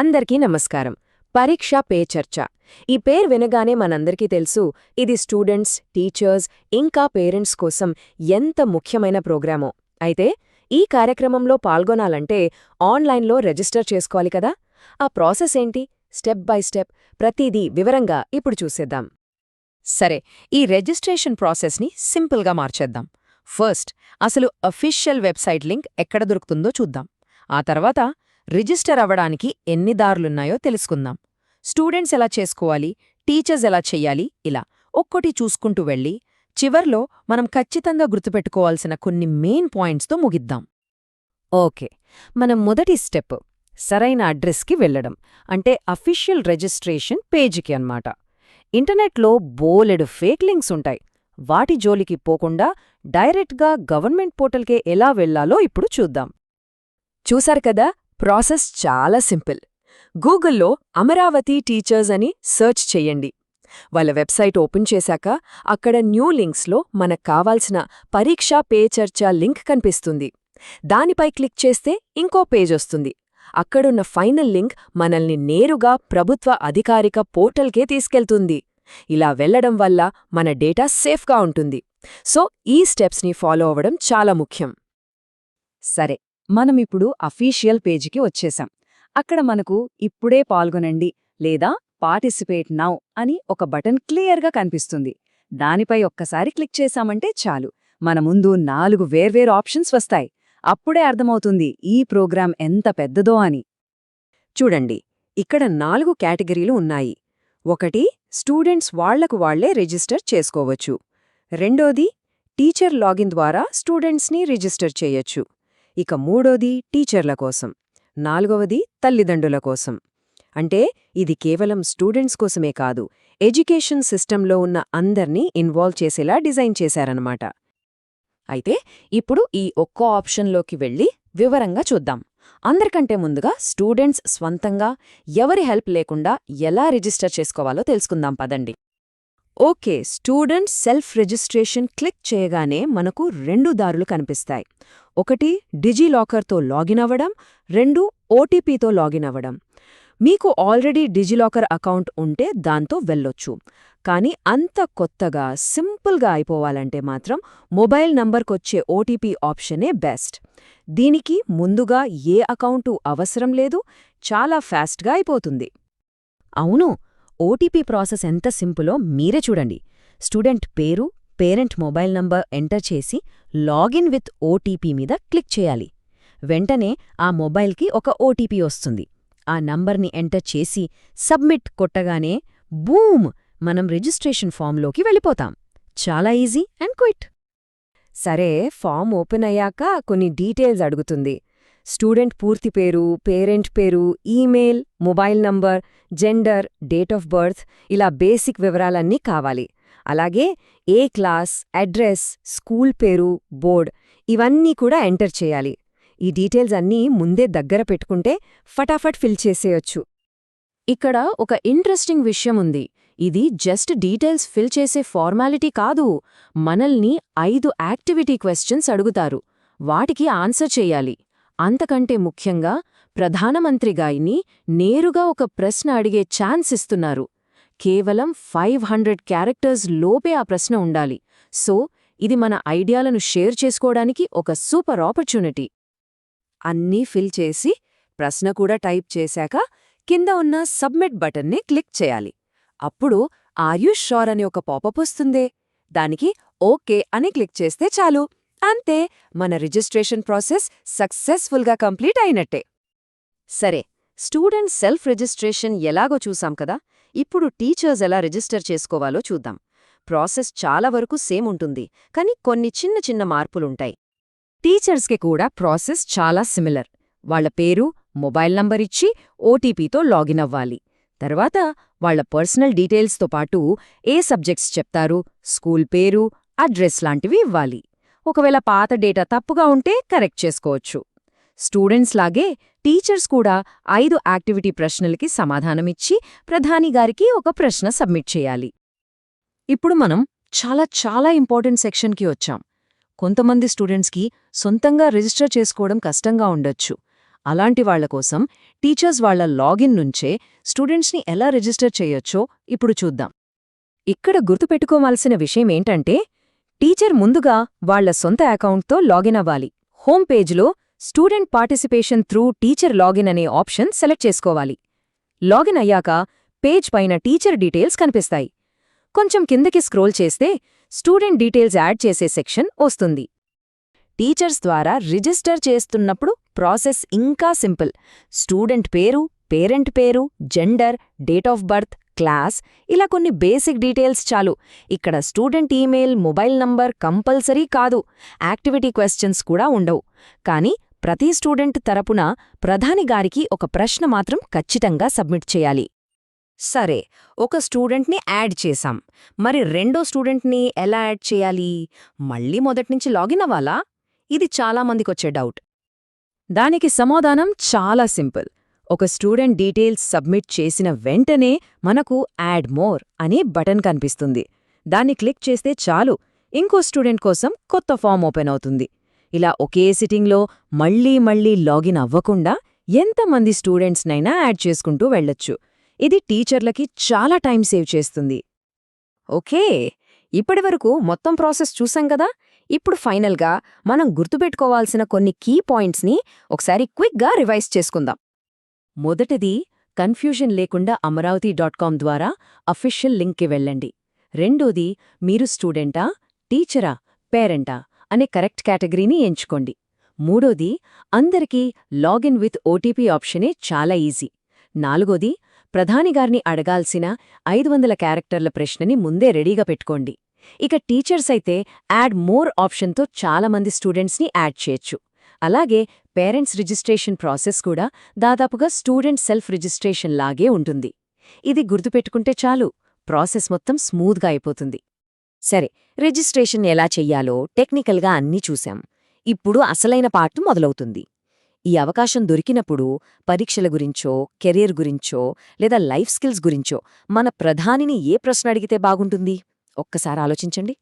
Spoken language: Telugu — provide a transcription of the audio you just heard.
అందరికీ నమస్కారం. పరీక్ష పే చర్చ. ఈ పేరు వినగానే మనందరికీ తెలుసు, ఇది స్టూడెంట్స్, టీచర్స్, ఇంకా పేరెంట్స్ కోసం ఎంత ముఖ్యమైన ప్రోగ్రామో. అయితే ఈ కార్యక్రమంలో పాల్గొనాలంటే ఆన్లైన్లో రిజిస్టర్ చేసుకోవాలి కదా. ఆ ప్రాసెస్ ఏంటి? స్టెప్ బై స్టెప్ ప్రతిదీ వివరంగా ఇప్పుడు చూసేద్దాం. సరే, ఈ రిజిస్ట్రేషన్ ప్రాసెస్ని సింపుల్గా మార్చేద్దాం. ఫస్ట్ అసలు అఫీషియల్ వెబ్సైట్ లింక్ ఎక్కడ దొరుకుతుందో చూద్దాం. ఆ తర్వాత రిజిస్టర్ అవ్వడానికి ఎన్ని దారులున్నాయో తెలుసుకుందాం. స్టూడెంట్స్ ఎలా చేసుకోవాలి, టీచర్స్ ఎలా చెయ్యాలి, ఇలా ఒక్కొటి చూసుకుంటూ వెళ్ళి చివర్లో మనం ఖచ్చితంగా గుర్తుపెట్టుకోవాల్సిన కొన్ని మెయిన్ పాయింట్స్తో ముగిద్దాం. ఓకే, మనం మొదటి స్టెప్ సరైన అడ్రస్కి వెళ్లడం, అంటే అఫీషియల్ రిజిస్ట్రేషన్ పేజీకి అన్నమాట. ఇంటర్నెట్లో బోలెడు ఫేక్ లింక్స్ ఉంటాయి. వాటి జోలికి పోకుండా డైరెక్ట్గా గవర్నమెంట్ పోర్టల్కే ఎలా వెళ్లాలో ఇప్పుడు చూద్దాం. చూశారు కదా, ప్రాసెస్ చాలా సింపుల్. గూగుల్లో అమరావతి టీచర్స్ అని సర్చ్ చెయ్యండి. వాళ్ళ వెబ్సైట్ ఓపెన్ చేశాక అక్కడ న్యూ లింక్స్లో మనకు కావాల్సిన పరీక్ష పే చర్చ లింక్ కనిపిస్తుంది. దానిపై క్లిక్ చేస్తే ఇంకో పేజ్ వస్తుంది. అక్కడున్న ఫైనల్ లింక్ మనల్ని నేరుగా ప్రభుత్వ అధికారిక పోర్టల్కే తీసుకెళ్తుంది. ఇలా వెళ్లడం వల్ల మన డేటా సేఫ్గా ఉంటుంది. సో ఈ స్టెప్స్ని ఫాలో అవ్వడం చాలా ముఖ్యం. సరే, మనమిప్పుడు అఫీషియల్ పేజీకి వచ్చేశాం. అక్కడ మనకు ఇప్పుడే పాల్గొనండి లేదా పార్టిసిపేట్ నౌ అని ఒక బటన్ క్లియర్గా కనిపిస్తుంది. దానిపై ఒక్కసారి క్లిక్ చేశామంటే చాలు, మన ముందు 4 వేర్వేరు ఆప్షన్స్ వస్తాయి. అప్పుడే అర్థమవుతుంది ఈ ప్రోగ్రాం ఎంత పెద్దదో అని. చూడండి, ఇక్కడ 4 కేటగిరీలు ఉన్నాయి. ఒకటి, స్టూడెంట్స్ వాళ్లకు వాళ్లే రిజిస్టర్ చేసుకోవచ్చు. రెండోది, టీచర్ లాగిన్ ద్వారా స్టూడెంట్స్ని రిజిస్టర్ చేయొచ్చు. ఇక మూడోది టీచర్ల కోసం. నాలుగవది తల్లిదండ్రుల కోసం. అంటే ఇది కేవలం స్టూడెంట్స్ కోసమే కాదు, ఎడ్యుకేషన్ సిస్టంలో ఉన్న అందర్నీ ఇన్వాల్వ్ చేసేలా డిజైన్ చేశారన్నమాట. అయితే ఇప్పుడు ఈ ఒక్కో ఆప్షన్లోకి వెళ్ళి వివరంగా చూద్దాం. అందరికంటే ముందుగా స్టూడెంట్స్ స్వంతంగా ఎవరి హెల్ప్ లేకుండా ఎలా రిజిస్టర్ చేసుకోవాలో తెలుసుకుందాం పదండి. Okay, student self registration click చేయగానే మనకు 2 దారులు కనిపిస్తాయి. ఒకటి డిజిలాకర్తో లాగిన్ అవ్వడం, 2 ఓటీపీతో లాగిన్ అవ్వడం. మీకు ఆల్రెడీ డిజిలాకర్ అకౌంట్ ఉంటే దాంతో వెళ్ళొచ్చు. కానీ అంత కొత్తగా సింపుల్గా అయిపోవాలంటే మాత్రం మొబైల్ నంబర్కొచ్చే ఓటీపీ ఆప్షనే బెస్ట్. దీనికి ముందుగా ఏ అకౌంటు అవసరం లేదు, చాలా ఫాస్ట్గా అయిపోతుంది. అవును, ఓటీపీ ప్రాసెస్ ఎంత సింపులో మీరే చూడండి. స్టూడెంట్ పేరు, పేరెంట్ మొబైల్ నంబర్ ఎంటర్ చేసి లాగిన్ విత్ ఓటీపీ మీద క్లిక్ చేయాలి. వెంటనే ఆ మొబైల్కి ఒక ఓటీపీ వస్తుంది. ఆ నంబర్ని ఎంటర్ చేసి సబ్మిట్ కొట్టగానే బూమ్, మనం రిజిస్ట్రేషన్ ఫామ్లోకి వెళ్ళిపోతాం. చాలా ఈజీ అండ్ క్విక్. సరే, ఫామ్ ఓపెన్ అయ్యాక కొన్ని డీటెయిల్స్ అడుగుతుంది. స్టూడెంట్ పూర్తి పేరు, పేరెంట్ పేరు, email, mobile number, gender, date of birth, ఇలా బేసిక్ వివరాలన్నీ కావాలి. అలాగే ఏ క్లాస్, అడ్రస్, స్కూల్ పేరు, బోర్డ్, ఇవన్నీ కూడా ఎంటర్ చేయాలి. ఈ డీటెయిల్స్ అన్నీ ముందే దగ్గర పెట్టుకుంటే ఫటాఫట్ ఫిల్ చేసేయొచ్చు. ఇక్కడ ఒక ఇంట్రెస్టింగ్ విషయం ఉంది. ఇది జస్ట్ డీటెయిల్స్ ఫిల్ చేసే ఫార్మాలిటీ కాదు. మనల్ని 5 యాక్టివిటీ క్వశ్చన్స్ అడుగుతారు. వాటికి ఆన్సర్ చెయ్యాలి. అంతకంటే ముఖ్యంగా ప్రధానమంత్రి గారిని నేరుగా ఒక ప్రశ్న అడిగే ఛాన్స్ ఇస్తున్నారు. కేవలం 500 క్యారెక్టర్స్ లోపే ఆ ప్రశ్న ఉండాలి. సో ఇది మన ఐడియాలను షేర్ చేసుకోవడానికి ఒక సూపర్ ఆపర్చునిటీ. అన్నీ ఫిల్ చేసి ప్రశ్న కూడా టైప్ చేశాక కింద ఉన్న సబ్మిట్ బటన్ని క్లిక్ చేయాలి. అప్పుడు ఆర్ యూ ష్యూర్ అనే ఒక పాపప్ వస్తుందే, దానికి ఓకే అని క్లిక్ చేస్తే చాలు. అంతే, మన రిజిస్ట్రేషన్ ప్రాసెస్ సక్సెస్ఫుల్గా కంప్లీట్ అయినట్టే. సరే, స్టూడెంట్ సెల్ఫ్ రిజిస్ట్రేషన్ ఎలాగో చూసాం కదా. ఇప్పుడు టీచర్స్ ఎలా రిజిస్టర్ చేసుకోవాలో చూద్దాం. ప్రాసెస్ చాలా వరకు సేమ్ ఉంటుంది, కానీ కొన్ని చిన్న చిన్న మార్పులుంటాయి. టీచర్స్కి కూడా ప్రాసెస్ చాలా సిమిలర్. వాళ్ల పేరు, మొబైల్ నంబర్ ఇచ్చి ఓటీపీతో లాగిన్ అవ్వాలి. తర్వాత వాళ్ల పర్సనల్ డీటెయిల్స్తో పాటు ఏ సబ్జెక్ట్స్ చెప్తారు, స్కూల్ పేరు, అడ్రస్ లాంటివి ఇవ్వాలి. ఒకవేళ పాత డేటా తప్పుగా ఉంటే కరెక్ట్ చేసుకోవచ్చు. స్టూడెంట్స్ లాగే టీచర్స్ కూడా 5 యాక్టివిటీ ప్రశ్నలకి సమాధానమిచ్చి ప్రధాని గారికి ఒక ప్రశ్న సబ్మిట్ చేయాలి. ఇప్పుడు మనం చాలా చాలా ఇంపార్టెంట్ సెక్షన్కి వచ్చాం. కొంతమంది స్టూడెంట్స్కి సొంతంగా రిజిస్టర్ చేసుకోవడం కష్టంగా ఉండొచ్చు. అలాంటి వాళ్ల కోసం టీచర్స్ వాళ్ల లాగిన్ నుంచే స్టూడెంట్స్ని ఎలా రిజిస్టర్ చేయొచ్చో ఇప్పుడు చూద్దాం. ఇక్కడ గుర్తుపెట్టుకోవాల్సిన విషయమేంటంటే, టీచర్ ముందుగా వాళ్ల సొంత అకౌంట్తో లాగిన్ అవ్వాలి. హోమ్ పేజ్లో student participation through teacher login అనే ఆప్షన్ సెలెక్ట్ చేసుకోవాలి. లాగిన్ అయ్యాక పేజ్ పైన టీచర్ డీటెయిల్స్ కనిపిస్తాయి. కొంచెం కిందకి స్క్రోల్ చేస్తే స్టూడెంట్ డీటెయిల్స్ యాడ్ చేసే సెక్షన్ వస్తుంది. టీచర్స్ ద్వారా రిజిస్టర్ చేస్తున్నప్పుడు ప్రాసెస్ ఇంకా సింపుల్. స్టూడెంట్ పేరు, పేరెంట్ పేరు, gender, date of birth, class, ఇలా కొన్ని బేసిక్ డీటెయిల్స్ చాలు. ఇక్కడ student email, mobile number compulsory కాదు. యాక్టివిటీ క్వశ్చన్స్ కూడా ఉండవు. కానీ ప్రతి స్టూడెంట్ తరపున ప్రధాని గారికి ఒక ప్రశ్న మాత్రం ఖచ్చితంగా సబ్మిట్ చేయాలి. సరే, ఒక స్టూడెంట్ని యాడ్ చేశాం. మరి రెండో స్టూడెంట్ని ఎలా యాడ్ చేయాలి? మళ్ళీ మొదట్నుంచి లాగిన్ అవ్వాలా? ఇది చాలామందికొచ్చే డౌట్. దానికి సమాధానం చాలా సింపుల్. ఒక స్టూడెంట్ డీటెయిల్స్ సబ్మిట్ చేసిన వెంటనే మనకు యాడ్ మోర్ అనే బటన్ కనిపిస్తుంది. దాన్ని క్లిక్ చేస్తే చాలు, ఇంకో స్టూడెంట్ కోసం కొత్త ఫామ్ ఓపెన్ అవుతుంది. ఇలా ఒకే సిట్టింగ్లో మళ్లీ లాగిన్ అవ్వకుండా ఎంతమంది స్టూడెంట్స్నైనా యాడ్ చేసుకుంటూ వెళ్ళొచ్చు. ఇది టీచర్లకి చాలా టైం సేవ్ చేస్తుంది. ఓకే, ఇప్పటివరకు మొత్తం ప్రాసెస్ చూసాం కదా. ఇప్పుడు ఫైనల్గా మనం గుర్తుపెట్టుకోవాల్సిన కొన్ని కీ పాయింట్స్ని ఒకసారి క్విక్గా రివైజ్ చేసుకుందాం. మొదటిది, కన్ఫ్యూజన్ లేకుండా Amaravati.com ద్వారా అఫీషియల్ లింక్కి వెళ్ళండి. రెండోది, మీరు స్టూడెంటా, టీచరా, పేరెంటా అనే కరెక్ట్ కేటగిరీని ఎంచుకోండి. మూడోది, అందరికీ లాగిన్ విత్ ఓటీపీ ఆప్షనే చాలా ఈజీ. నాలుగోది, ప్రధానిగారిని అడగాల్సిన 500 క్యారెక్టర్ల ప్రశ్నని ముందే రెడీగా పెట్టుకోండి. ఇక టీచర్స్ అయితే యాడ్ మోర్ ఆప్షన్తో చాలామంది స్టూడెంట్స్ని యాడ్ చేయొచ్చు. అలాగే పేరెంట్స్ రిజిస్ట్రేషన్ ప్రాసెస్ కూడా దాదాపుగా స్టూడెంట్ సెల్ఫ్ రిజిస్ట్రేషన్ లాగే ఉంటుంది. ఇది గుర్తుపెట్టుకుంటే చాలు, ప్రాసెస్ మొత్తం స్మూత్గా అయిపోతుంది. సరే, రిజిస్ట్రేషన్ ఎలా చెయ్యాలో టెక్నికల్గా అన్నీ చూశాం. ఇప్పుడు అసలైన పార్ట్ మొదలవుతుంది. ఈ అవకాశం దొరికినప్పుడు పరీక్షల గురించో, కెరీర్ గురించో లేదా లైఫ్ స్కిల్స్ గురించో మన ప్రధానిని ఏ ప్రశ్న అడిగితే బాగుంటుంది? ఒక్కసారి ఆలోచించండి.